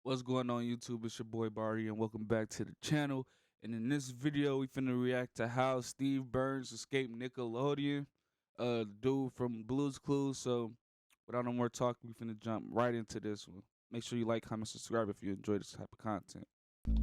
What's going on YouTube? It's your boy Barty and welcome back to the channel. And in this video, we finna react to how Steve Burns escaped Nickelodeon, the dude from Blue's Clues. So without no more talk, we finna jump right into this one. Make sure you like, comment, subscribe if you enjoy this type of content.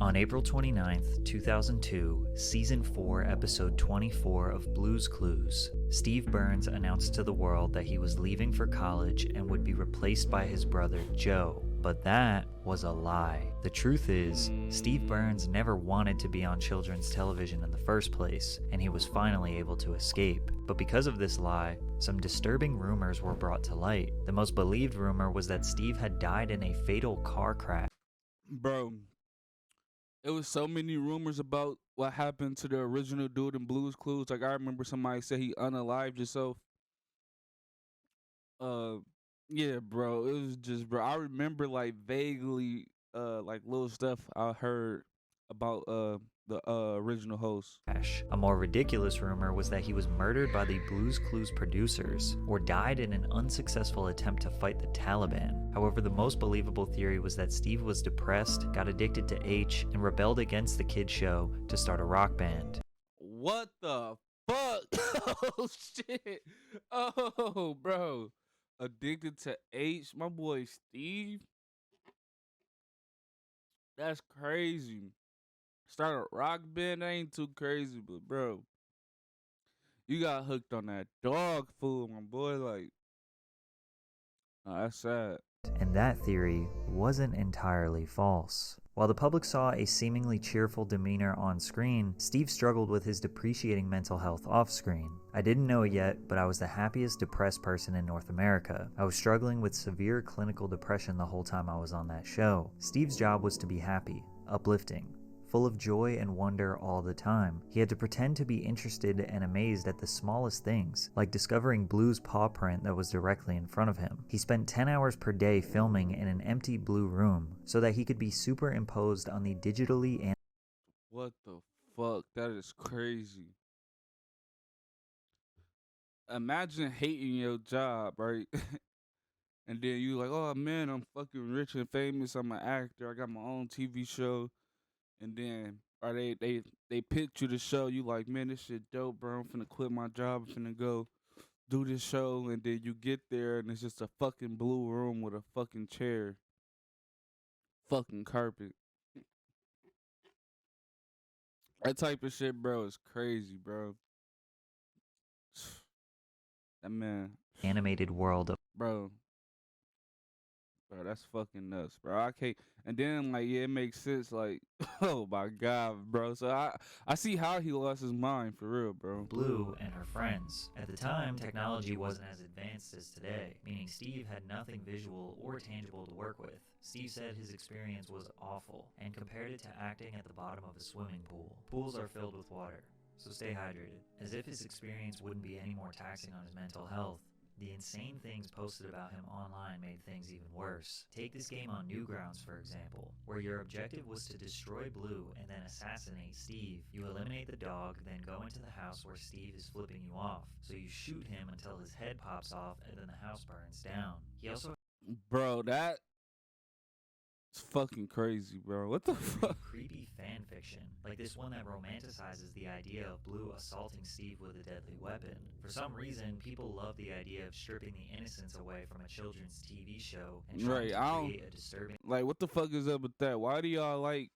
On April 29th, 2002, Season 4, Episode 24 of Blue's Clues, Steve Burns announced to the world that he was leaving for college and would be replaced by his brother Joe. But that was a lie. The truth is, Steve Burns never wanted to be on children's television in the first place, and he was finally able to escape. But because of this lie, some disturbing rumors were brought to light. The most believed rumor was that Steve had died in a fatal car crash. Bro, it was so many rumors about what happened to the original dude in Blue's Clues. Like I remember somebody said he unalived himself. Yeah, bro. It was just, bro. I remember like vaguely, like little stuff I heard about the original host. A more ridiculous rumor was that he was murdered by the Blue's Clues producers or died in an unsuccessful attempt to fight the Taliban. However, the most believable theory was that Steve was depressed, got addicted to H, and rebelled against the kids show to start a rock band. What the fuck? Oh shit. Oh, bro. Addicted to H, my boy Steve. That's crazy. Start a rock band, that ain't too crazy, but bro, you got hooked on that dog food, my boy. Like, oh, that's sad. And that theory wasn't entirely false. While the public saw a seemingly cheerful demeanor on screen, Steve struggled with his depreciating mental health off screen. I didn't know it yet, but I was the happiest depressed person in North America. I was struggling with severe clinical depression the whole time I was on that show. Steve's job was to be happy, uplifting, full of joy and wonder all the time. He had to pretend to be interested and amazed at the smallest things, like discovering Blue's paw print that was directly in front of him. He spent 10 hours per day filming in an empty blue room so that he could be superimposed on the digitally and What the fuck? That is crazy. Imagine hating your job, right? And then you like, oh man, I'm fucking rich and famous. I'm an actor. I got my own TV show. And then, or they picked you to show. You like, man, this shit dope, bro. I'm finna quit my job. I'm finna go do this show. And then you get there, and it's just a fucking blue room with a fucking chair, fucking carpet. That type of shit, bro, is crazy, bro. That man, animated world of bro, that's fucking nuts, bro. I can't. And then like, yeah, it makes sense. Like, oh my god, bro. So I see how he lost his mind for real, bro. Blue and her friends. At the time, technology wasn't as advanced as today, meaning Steve had nothing visual or tangible to work with. Steve said his experience was awful and compared it to acting at the bottom of a swimming pool. Pools are filled with water, so stay hydrated. As if his experience wouldn't be any more taxing on his mental health, the insane things posted about him online made things even worse. Take this game on Newgrounds, for example, where your objective was to destroy Blue and then assassinate Steve. You eliminate the dog, then go into the house where Steve is flipping you off. So you shoot him until his head pops off and then the house burns down. He also Bro, that's fucking crazy, bro. What the fuck? creepy fan fiction, like this one that romanticizes the idea of Blue assaulting Steve with a deadly weapon. For some reason, people love the idea of stripping the innocence away from a children's TV show and trying to create a disturbing. Like, what the fuck is up with that? Why do y'all like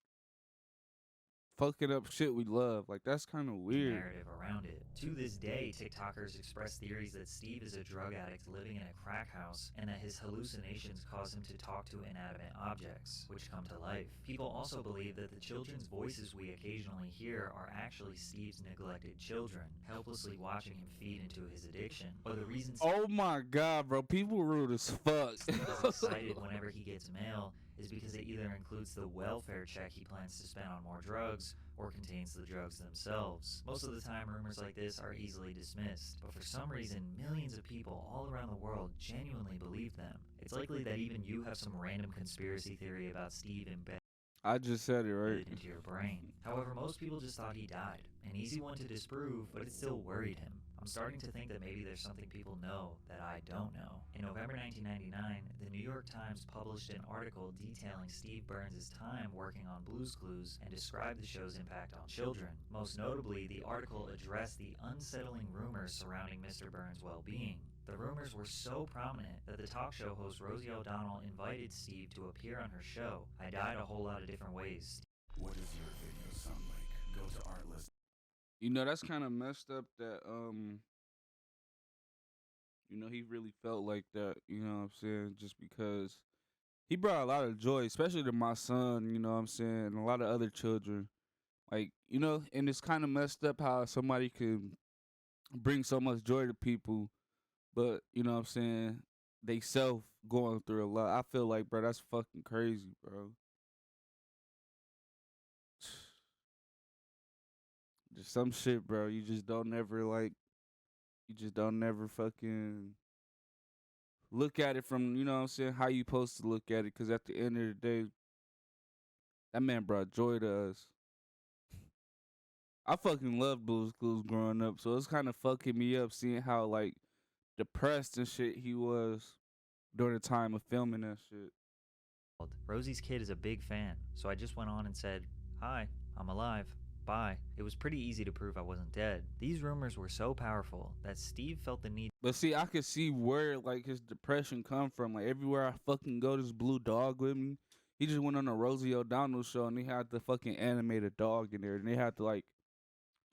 fucking up shit we love? Like, that's kind of weird. Narrative around it. To this day, TikTokers express theories that Steve is a drug addict living in a crack house and that his hallucinations cause him to talk to inanimate objects, which come to life. People also believe that the children's voices we occasionally hear are actually Steve's neglected children, helplessly watching him feed into his addiction. Or the reasons Oh my god, bro. People rude as fuck. Steve is excited whenever he gets mail is because it either includes the welfare check he plans to spend on more drugs or contains the drugs themselves. Most of the time, rumors like this are easily dismissed, but for some reason, millions of people all around the world genuinely believe them. It's likely that even you have some random conspiracy theory about Steve embedded I just said it, right? into your brain. However, most people just thought he died. An easy one to disprove, but it still worried him. I'm starting to think that maybe there's something people know that I don't know. In November 1999, the New York Times published an article detailing Steve Burns' time working on Blue's Clues and described the show's impact on children. Most notably, the article addressed the unsettling rumors surrounding Mr. Burns' well-being. The rumors were so prominent that the talk show host Rosie O'Donnell invited Steve to appear on her show. I died a whole lot of different ways. What does your video sound like? Go to Artlist. That's kind of messed up that he really felt like that, you know what I'm saying? Just because he brought a lot of joy, especially to my son, you know what I'm saying, and a lot of other children. Like, and it's kind of messed up how somebody can bring so much joy to people, but you know what I'm saying, they self going through a lot. I feel like, bro, that's fucking crazy, bro. Just some shit, bro. You just don't never fucking look at it from, you know what I'm saying, how you supposed to look at it. Because at the end of the day, that man brought joy to us. I fucking loved Blue's Clues growing up, so it's kind of fucking me up seeing how, like, depressed and shit he was during the time of filming that shit. Rosie's kid is a big fan, so I just went on and said, "Hi, I'm alive. Bye." It was pretty easy to prove I wasn't dead. These rumors were so powerful that Steve felt the need But see, I could see where, like, his depression come from. Like, everywhere I fucking go, this blue dog with me. He just went on a Rosie O'Donnell show, and they had to fucking animate a dog in there, and they had to, like,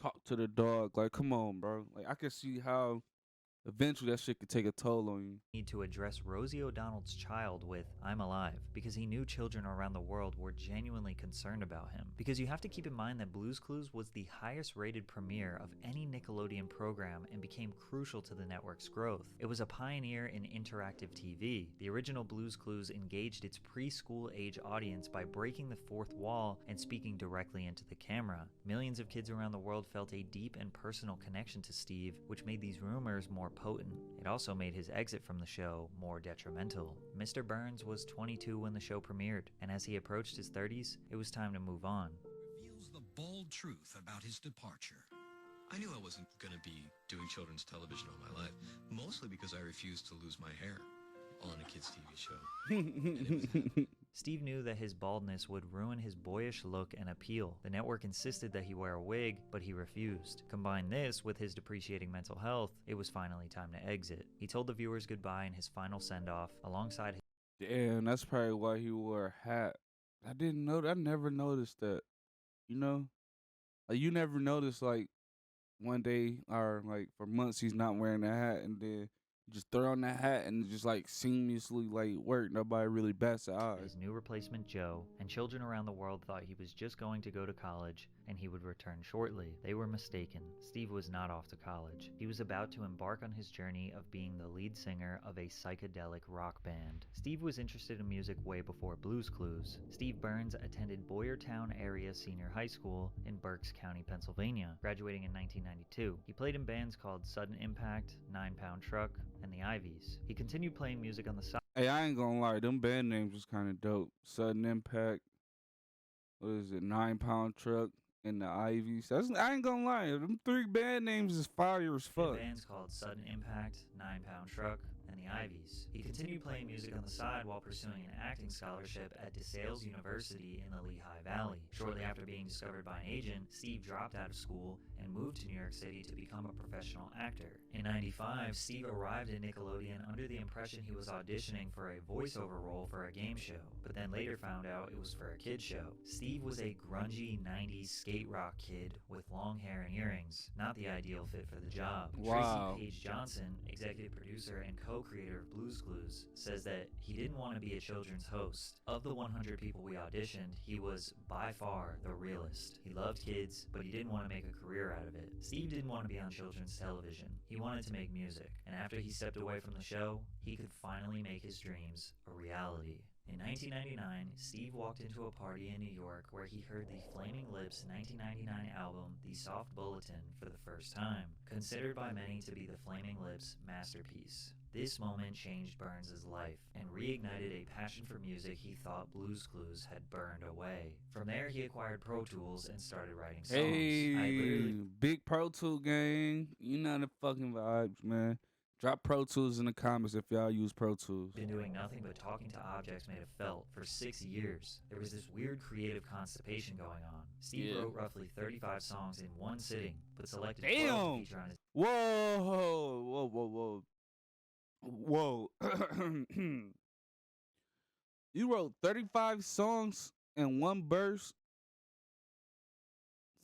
talk to the dog. Like, come on, bro. Like, I could see how eventually that shit could take a toll on you. to address Rosie O'Donnell's child with "I'm alive" because he knew children around the world were genuinely concerned about him. Because you have to keep in mind that Blue's Clues was the highest rated premiere of any Nickelodeon program and became crucial to the network's growth. It was a pioneer in interactive TV. The original Blue's Clues engaged its preschool age audience by breaking the fourth wall and speaking directly into the camera. Millions of kids around the world felt a deep and personal connection to Steve, which made these rumors more potent. It also made his exit from the show more detrimental. Mr. Burns was 22 when the show premiered, and as he approached his 30s, it was time to move on. Reveals the bold truth about his departure. I knew I wasn't going to be doing children's television all my life, mostly because I refused to lose my hair on a kids' TV show. Steve knew that his baldness would ruin his boyish look and appeal. The network insisted that he wear a wig, but he refused. Combine this with his depreciating mental health, it was finally time to exit. He told the viewers goodbye in his final send-off, alongside his Damn, that's probably why he wore a hat. I didn't know that. I never noticed that. You know? Like, you never noticed, like, one day or, like, for months he's not wearing a hat, and then you just throw on that hat and just, like, seamlessly, like, work. Nobody really bats an eye. his new replacement Joe, and children around the world thought he was just going to go to college and he would return shortly. They were mistaken. Steve was not off to college. He was about to embark on his journey of being the lead singer of a psychedelic rock band. Steve was interested in music way before Blue's Clues. Steve Burns attended Boyertown Area Senior High School in Berks County, Pennsylvania, graduating in 1992. He played in bands called Sudden Impact, 9 Pound Truck, and the Ivies. He continued playing music on the side. Hey, I ain't gonna lie. Them band names was kind of dope. Sudden Impact. What is it? 9 Pound Truck and the Ivies. I ain't gonna lie. Them 3 band names is fire as fuck. Bands called Sudden Impact, 9 Pound Truck, and the Ivies. He continued playing music on the side while pursuing an acting scholarship at DeSales University in the Lehigh Valley. Shortly after being discovered by an agent, Steve dropped out of school and moved to New York City to become a professional actor. In '95, Steve arrived at Nickelodeon under the impression he was auditioning for a voiceover role for a game show, but then later found out it was for a kid show. Steve was a grungy 90s skate rock kid with long hair and earrings, not the ideal fit for the job. Wow. Tracy Page Johnson, executive producer and co-creator of Blue's Clues, says that he didn't want to be a children's host. Of the 100 people we auditioned, he was by far the realest. He loved kids, but he didn't want to make a career out of it. Steve didn't want to be on children's television. He wanted to make music, and after he stepped away from the show, he could finally make his dreams a reality. In 1999, Steve walked into a party in New York where he heard the Flaming Lips 1999 album, The Soft Bulletin, for the first time, considered by many to be the Flaming Lips' masterpiece. This moment changed Burns' life and reignited a passion for music he thought Blue's Clues had burned away. From there, he acquired Pro Tools and started writing songs. Hey, big Pro Tool gang. You know the fucking vibes, man. Drop Pro Tools in the comments if y'all use Pro Tools. Been doing nothing but talking to objects made of felt for 6 years. There was this weird creative constipation going on. Steve wrote roughly 35 songs in one sitting, but selected 12 to Damn. feature on his Whoa. You wrote 35 songs in one burst.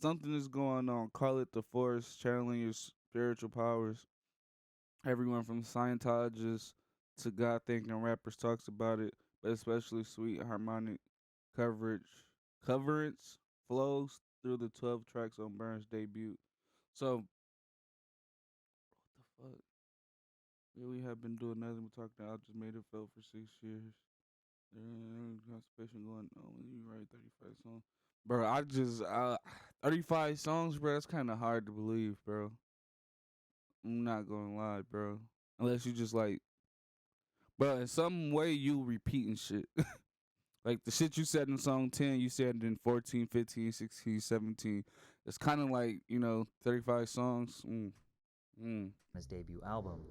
Something is going on. Call it the force, channeling your spiritual powers. Everyone from Scientologists to God thinking rappers talks about it, but especially sweet harmonic coverage flows through the 12 tracks on Burns' debut. So, what the fuck? Yeah, we have been doing nothing but talking. I just made it felt for 6 years. Constipation going on. You write 35 songs, bro. 35 songs, bro. That's kind of hard to believe, bro. I'm not gonna lie, bro. Unless you just like, bro, in some way you repeating shit. Like the shit you said in song 10, you said in 14, 15, 16, 17. It's kind of like, 35 songs. his debut album,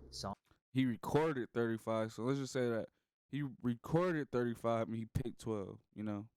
He recorded 35, so let's just say that he recorded 35 and he picked 12,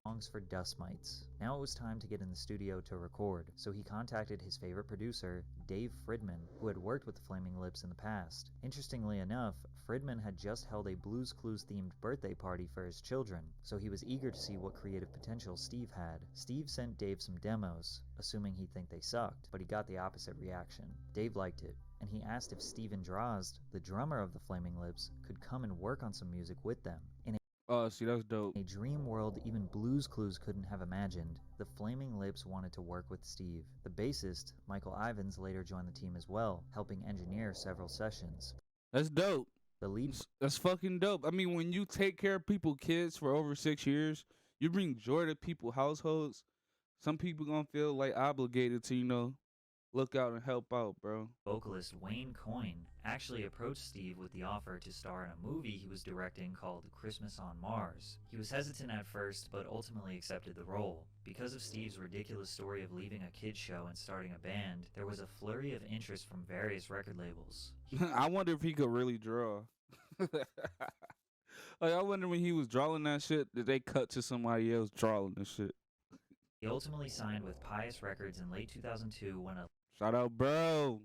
Songs for Dust Mites. Now it was time to get in the studio to record, so he contacted his favorite producer, Dave Fridman, who had worked with the Flaming Lips in the past. Interestingly enough, Fridman had just held a Blues Clues themed birthday party for his children, so he was eager to see what creative potential Steve had. Steve sent Dave some demos, assuming he'd think they sucked, but he got the opposite reaction. Dave liked it, and he asked if Steven Drozd, the drummer of the Flaming Lips, could come and work on some music with them. In Oh, see, that's dope. a dream world even Blues Clues couldn't have imagined, the Flaming Lips wanted to work with Steve. The bassist, Michael Ivins, later joined the team as well, helping engineer several sessions. That's dope. The lead That's fucking dope. I mean, when you take care of people's kids for over 6 years, you bring joy to people's households. Some people gonna feel like obligated to, look out and help out, bro. vocalist Wayne Coyne actually approached Steve with the offer to star in a movie he was directing called Christmas on Mars. He was hesitant at first, but ultimately accepted the role. Because of Steve's ridiculous story of leaving a kids show and starting a band, there was a flurry of interest from various record labels. I wonder if he could really draw. Like, I wonder when he was drawing that shit, did they cut to somebody else drawing the shit? He ultimately signed with Pious Records in late 2002 when a Shout out, bro.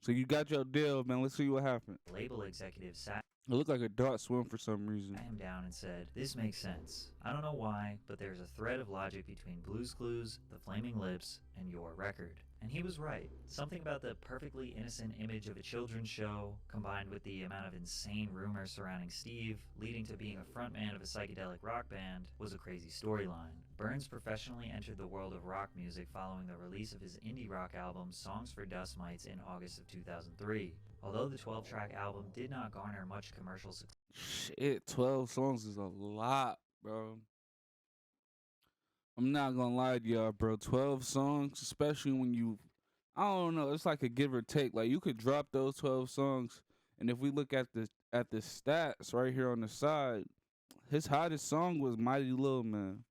So you got your deal, man. Let's see what happened. label executive sat It looked like Adult Swim for some reason. him down and said, "This makes sense. I don't know why, but there's a thread of logic between Blues Clues, the Flaming Lips, and your record." And he was right. Something about the perfectly innocent image of a children's show, combined with the amount of insane rumors surrounding Steve, leading to being a frontman of a psychedelic rock band, was a crazy storyline. Burns professionally entered the world of rock music following the release of his indie rock album Songs for Dust Mites in August of 2003. Although the 12-track album did not garner much commercial success, Shit, 12 songs is a lot, bro. I'm not gonna lie to y'all, bro. 12 songs, especially when I don't know, it's like a give or take. Like, you could drop those 12 songs, and if we look at the stats right here on the side, his hottest song was Mighty Little Man.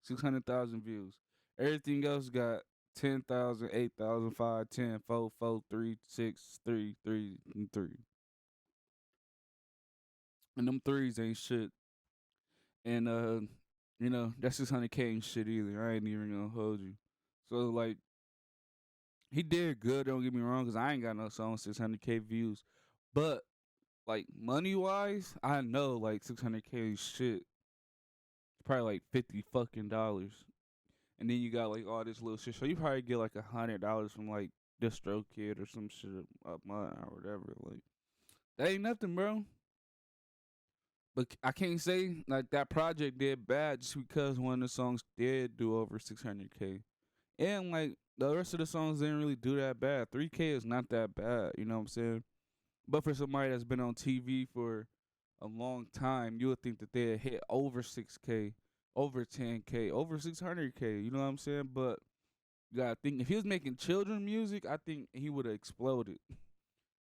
600,000 views. Everything else got 10,000, 8,000, 5, 10, 4, 4, 3, 6, 3, 3, and 3. And them threes ain't shit. And that 600K ain't shit either. I ain't even gonna hold you. So like, he did good. Don't get me wrong, cause I ain't got no song 600K views. But like money wise, I know like 600K is shit. It's probably like $50 fucking dollars. And then you got like all this little shit. So you probably get like $100 from like DistroKid or some shit a month or whatever. Like, that ain't nothing, bro. But I can't say like that project did bad just because one of the songs did do over 600K. And like the rest of the songs didn't really do that bad. 3K is not that bad, you know what I'm saying? But for somebody that's been on TV for a long time, you would think that they'd hit over 6K, over 10K, over 600K, you know what I'm saying? But you gotta think, if he was making children music, I think he would have exploded.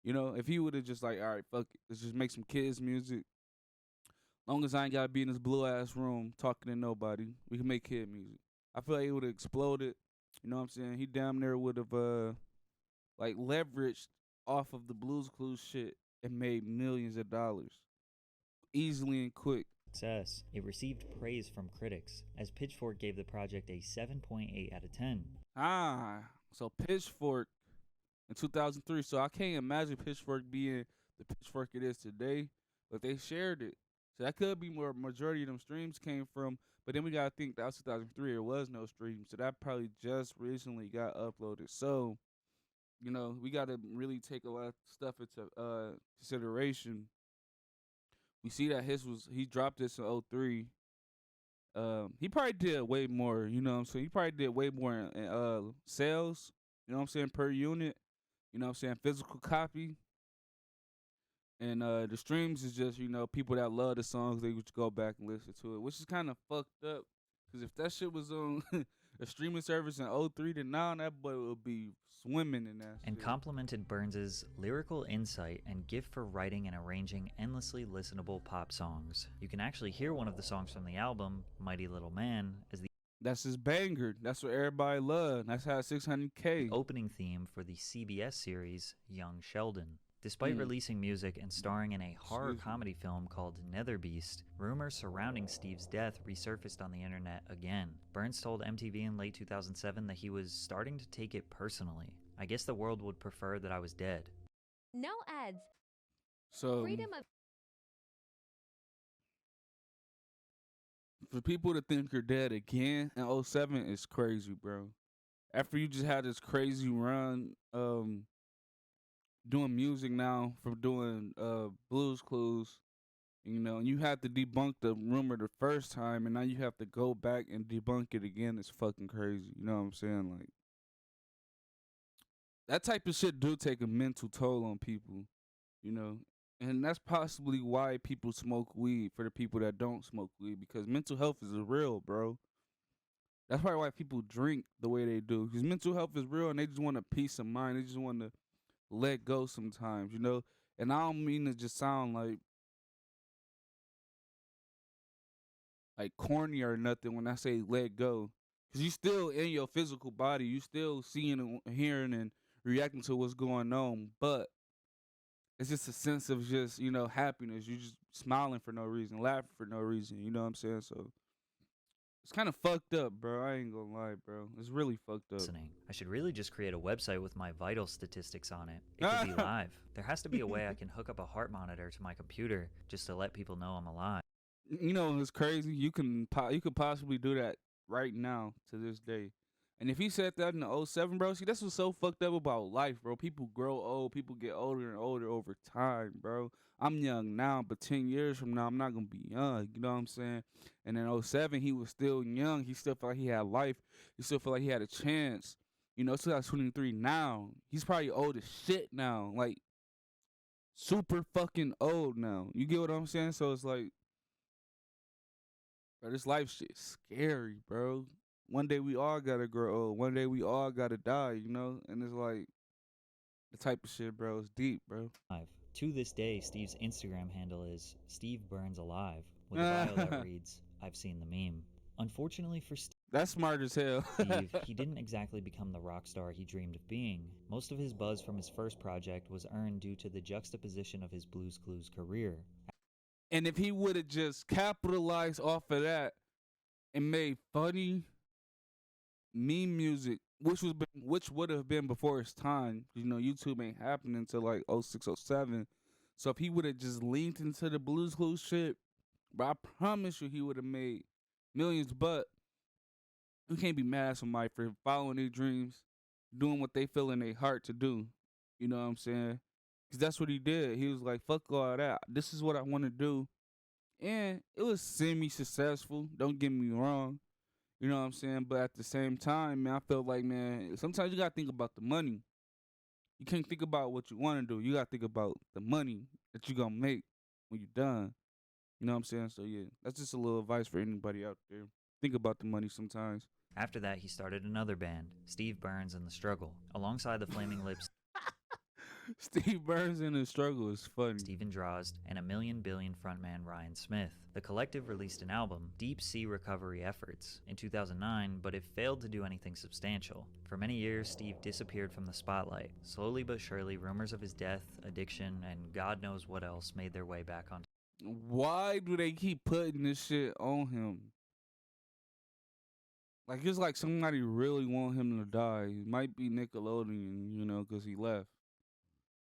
You know, if he would have just like, all right, fuck it, let's just make some kids music. Long as I ain't gotta be in this blue ass room talking to nobody, we can make kid music. I feel like it would have exploded. You know what I'm saying? He damn near would have like leveraged off of the Blues Clues shit and made millions of dollars easily and quick. Success. It received praise from critics, as Pitchfork gave the project a 7.8 out of 10. So Pitchfork in 2003. So I can't imagine Pitchfork being the Pitchfork it is today, but they shared it. So that could be where majority of them streams came from. But then we gotta think that was 2003. There was no stream, so that probably just recently got uploaded. So we gotta really take a lot of stuff into consideration. We see that he dropped this in '03. He probably did way more, you know what I'm saying? He probably did way more in sales, you know what I'm saying, per unit, you know what I'm saying, physical copy. And the streams is just, people that love the songs, they would go back and listen to it, which is kind of fucked up. Because if that shit was on a streaming service in '03 to now, that boy would be swimming in that And shit. complemented Burns's lyrical insight and gift for writing and arranging endlessly listenable pop songs. You can actually hear one of the songs from the album, Mighty Little Man, as the That's his banger. That's what everybody loved. That's how 600K. opening theme for the CBS series Young Sheldon. Despite releasing music and starring in a horror comedy film called Netherbeast, rumors surrounding Steve's death resurfaced on the internet again. Burns told MTV in late 2007 that he was starting to take it personally. I guess the world would prefer that I was dead. No ads. So Freedom of for people to think you're dead again in '07 is crazy, bro. After you just had this crazy run doing music now from doing Blues Clues, and you had to debunk the rumor the first time, and now you have to go back and debunk it again. It's fucking crazy. You know what I'm saying? Like, that type of shit do take a mental toll on people, and that's possibly why people smoke weed for the people that don't smoke weed, because mental health is real, bro. That's probably why people drink the way they do, because mental health is real and they just want a peace of mind. They just want to let go sometimes, And I don't mean to just sound like corny or nothing when I say let go, because you still in your physical body, you still seeing and hearing and reacting to what's going on, but it's just a sense of just happiness. You just smiling for no reason, laughing for no reason. You know what I'm saying? So it's kind of fucked up, bro. I ain't gonna lie, bro. It's really fucked up. Listening. I should really just create a website with my vital statistics on it. It could be live. There has to be a way I can hook up a heart monitor to my computer just to let people know I'm alive. It's crazy. You could possibly do that right now to this day. And if he said that in the '07, bro, see, that's what's so fucked up about life, bro. People grow old. People get older and older over time, bro. I'm young now, but 10 years from now, I'm not going to be young. You know what I'm saying? And in '07, he was still young. He still felt like he had life. He still felt like he had a chance. It's 2023 now. He's probably old as shit now. Like, super fucking old now. You get what I'm saying? So it's like, bro, this life shit is scary, bro. One day we all gotta grow old. One day we all gotta die, And it's like the type of shit, bro. It's deep, bro. To this day, Steve's Instagram handle is Steve Burns Alive, with a bio that reads, "I've seen the meme." Unfortunately for That's smart as hell. Steve, he didn't exactly become the rock star he dreamed of being. Most of his buzz from his first project was earned due to the juxtaposition of his Blues Clues career. And if he would have just capitalized off of that and made funny meme music, which would have been before his time, YouTube ain't happening until like '06, '07. So if he would have just leaned into the Blues Clues shit, bro, I promise you he would have made millions. But you can't be mad at somebody for following their dreams, doing what they feel in their heart to do. You know what I'm saying? Because that's what he did. He was like, fuck all that. This is what I want to do. And it was semi-successful. Don't get me wrong. You know what I'm saying? But at the same time, man, I felt like, man, sometimes you got to think about the money. You can't think about what you want to do. You got to think about the money that you're going to make when you're done. You know what I'm saying? So, yeah, that's just a little advice for anybody out there. Think about the money sometimes. After that, he started another band, Steve Burns and the Struggle, alongside the Flaming Lips. Steve Burns in the struggle is funny. Stephen Drozd, and a Million Billion frontman Ryan Smith. The collective released an album, Deep Sea Recovery Efforts, in 2009, but it failed to do anything substantial. For many years, Steve disappeared from the spotlight. Slowly but surely, rumors of his death, addiction, and God knows what else made their way back onto. Why do they keep putting this shit on him? Like, it's like somebody really want him to die. It might be Nickelodeon, you know, because he left.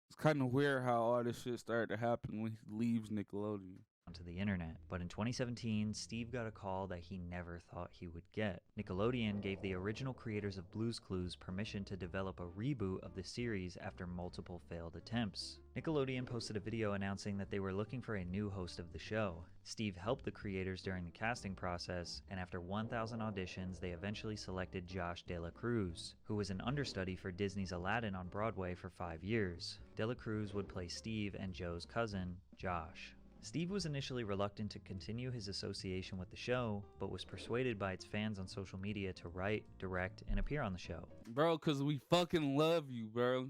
It's kind of weird how all this shit started to happen when he leaves Nickelodeon. Onto the internet. But in 2017, Steve got a call that he never thought he would get. Nickelodeon gave the original creators of Blue's Clues permission to develop a reboot of the series after multiple failed attempts. Nickelodeon posted a video announcing that they were looking for a new host of the show. Steve helped the creators during the casting process, and after 1,000 auditions, they eventually selected Josh De La Cruz, who was an understudy for Disney's Aladdin on Broadway for 5 years. De La Cruz would play Steve and Joe's cousin, Josh. Steve was initially reluctant to continue his association with the show, but was persuaded by its fans on social media to write, direct, and appear on the show. Bro, because we fucking love you, bro.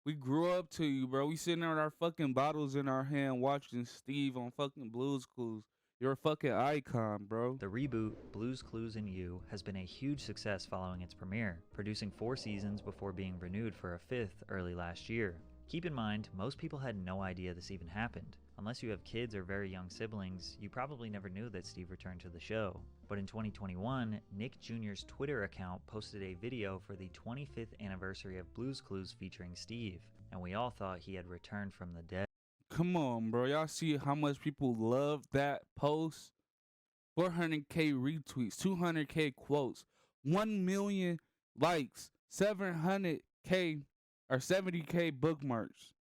We grew up to you, bro. We sitting there with our fucking bottles in our hand watching Steve on fucking Blue's Clues. You're a fucking icon, bro. The reboot, Blue's Clues and You, has been a huge success following its premiere, producing 4 seasons before being renewed for a 5th early last year. Keep in mind, most people had no idea this even happened. Unless you have kids or very young siblings, you probably never knew that Steve returned to the show. But in 2021, Nick Jr.'s Twitter account posted a video for the 25th anniversary of Blue's Clues featuring Steve, and we all thought he had returned from the dead. Come on, bro. Y'all see how much people love that post? 400K retweets, 200K quotes, 1 million likes, 700K or 70K bookmarks.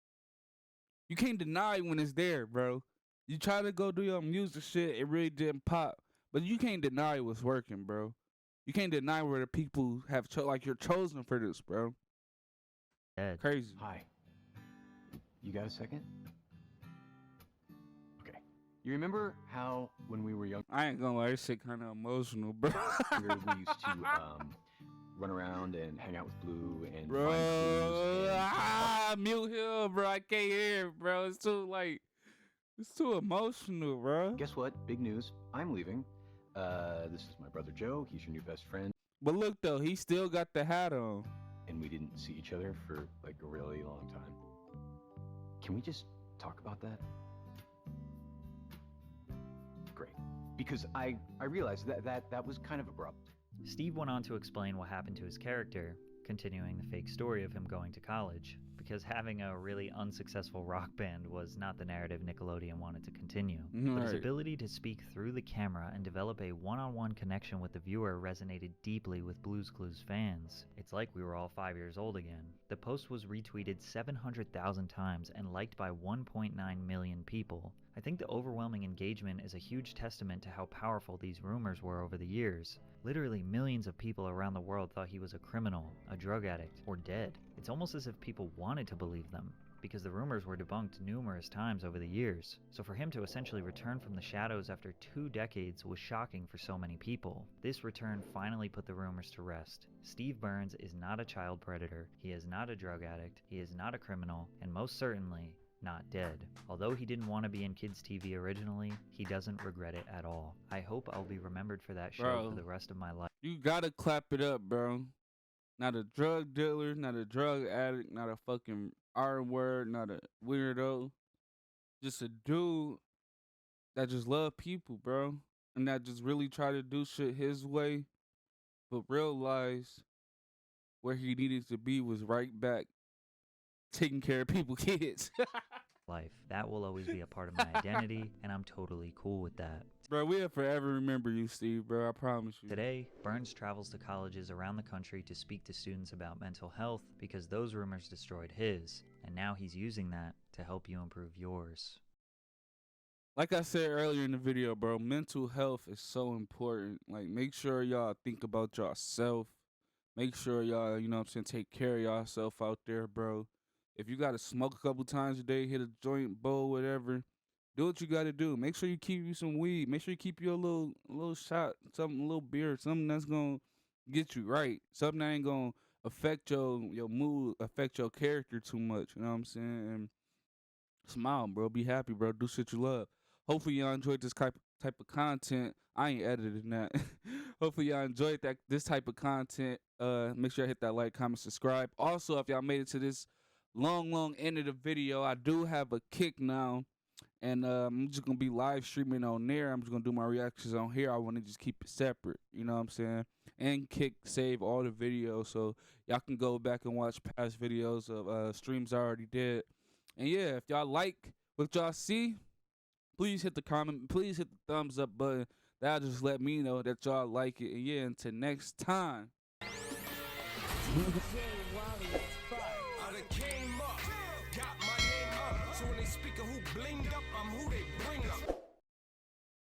You can't deny when it's there, bro. You try to go do your music shit, it really didn't pop. But you can't deny what's working, bro. You can't deny where the people have, like, you're chosen for this, bro. Dead. Crazy. Hi. You got a second? Okay. You remember how when we were younger, I ain't gonna lie, this shit kind of emotional, bro. we used to run around and hang out with Blue and Bro, find clues mute him, bro. I can't hear it, bro. It's too, like, it's too emotional, bro. Guess what? Big news. I'm leaving. This is my brother Joe. He's your new best friend. But look, though, he still got the hat on. And we didn't see each other for like a really long time. Can we just talk about that? Great. Because I realized that was kind of abrupt. Steve went on to explain what happened to his character, continuing the fake story of him going to college, because having a really unsuccessful rock band was not the narrative Nickelodeon wanted to continue. But his ability to speak through the camera and develop a one-on-one connection with the viewer resonated deeply with Blue's Clues fans. It's like we were all 5 years old again. The post was retweeted 700,000 times and liked by 1.9 million people. I think the overwhelming engagement is a huge testament to how powerful these rumors were over the years. Literally millions of people around the world thought he was a criminal, a drug addict, or dead. It's almost as if people wanted to believe them, because the rumors were debunked numerous times over the years. So for him to essentially return from the shadows after 2 decades was shocking for so many people. This return finally put the rumors to rest. Steve Burns is not a child predator, he is not a drug addict, he is not a criminal, and most certainly not dead. Although he didn't want to be in kids TV originally, he doesn't regret it at all. I hope I'll be remembered for that show for the rest of my life. You gotta clap it up, bro. Not a drug dealer, not a drug addict, not a fucking R-word, not a weirdo. Just a dude that just love people, bro. And that just really try to do shit his way, but realize where he needed to be was right back taking care of people's kids. Life. That will always be a part of my identity, and I'm totally cool with that. Bro, we'll forever remember you, Steve, bro. I promise you. Today, Burns travels to colleges around the country to speak to students about mental health because those rumors destroyed his, and now he's using that to help you improve yours. Like I said earlier in the video, bro, mental health is so important. Like, make sure y'all think about yourself. Make sure y'all, you know what I'm saying, take care of yourself out there, bro. If you got to smoke a couple times a day, hit a joint, bowl, whatever, do what you got to do. Make sure you keep you some weed. Make sure you keep you a little shot, something, a little beer, something that's going to get you right. Something that ain't going to affect your mood, affect your character too much. You know what I'm saying? And smile, bro. Be happy, bro. Do shit you love. Hopefully y'all enjoyed this type of content. I ain't editing that. Hopefully y'all enjoyed this type of content. Make sure I hit that like, comment, subscribe. Also, if y'all made it to this long end of the video, I do have a Kick now. And I'm just gonna be live streaming on there. I'm just gonna do my reactions on here. I want to just keep it separate. You know what I'm saying? And Kick save all the videos so y'all can go back and watch past videos of streams I already did. And yeah, if y'all like what y'all see, please hit the comment. Please hit the thumbs up button. That'll just let me know that y'all like it. And yeah, until next time.